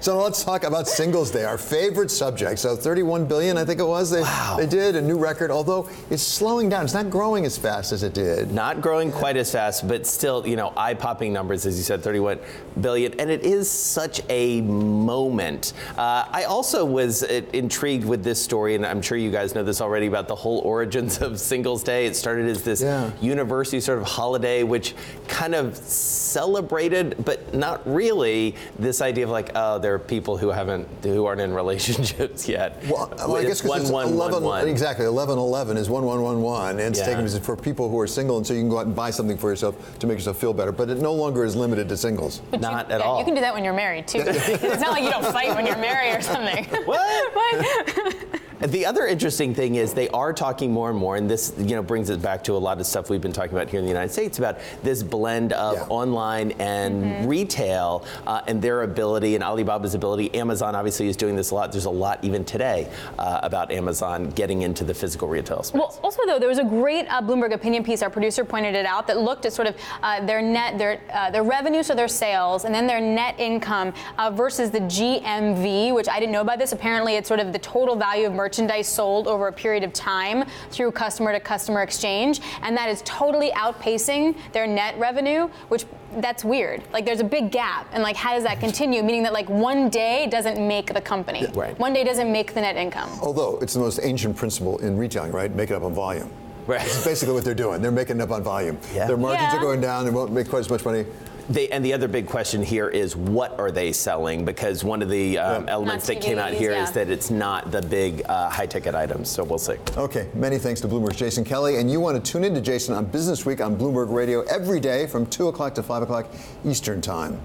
So let's talk about Singles Day, our favorite subject. So 31 billion, I think it was. They did a new record, although it's slowing down. It's not growing as fast as it did. Not growing quite as fast, but still, eye-popping numbers, as you said, 31 billion. And it is such a moment. I also was intrigued with this story, and I'm sure you guys know this already, about the whole origins of Singles Day. It started as this university sort of holiday, which kind of celebrated, but not really, this idea of like, oh, there are people who aren't in relationships yet. Well, I guess because it's 11, exactly, 1111 is 1111, and it's taken for people who are single, and so you can go out and buy something for yourself to make yourself feel better. But it no longer is limited to singles. But not at all. You can do that when you're married too. It's not like you don't fight when you're married or something. What? The other interesting thing is they are talking more and more, and this brings us back to a lot of stuff we've been talking about here in the United States about this blend of online and retail and their ability, and Alibaba's ability. Amazon obviously is doing this a lot. There's a lot even today about Amazon getting into the physical retail space. Well, also though, there was a great Bloomberg opinion piece, our producer pointed it out, that looked at sort of their revenue, so their sales, and then their net income versus the GMV, which I didn't know about this. Apparently, it's sort of the total value of merchandise sold over a period of time through customer-to-customer exchange, and that is totally outpacing their net revenue, which that's weird. Like, there's a big gap, and like, how does that continue? Meaning that like one day doesn't make the company. Yeah. Right. One day doesn't make the net income. Although it's the most ancient principle in retailing, right? Make it up on volume. Right. That's basically what they're doing. They're making it up on volume. Yeah. Their margins are going down. They won't make quite as much money. And the other big question here is, what are they selling? Because one of the elements that came out here is that it's not the big high-ticket items. So we'll see. Okay, many thanks to Bloomberg's Jason Kelly. And you want to tune in to Jason on Business Week on Bloomberg Radio every day from 2 o'clock to 5 o'clock Eastern Time.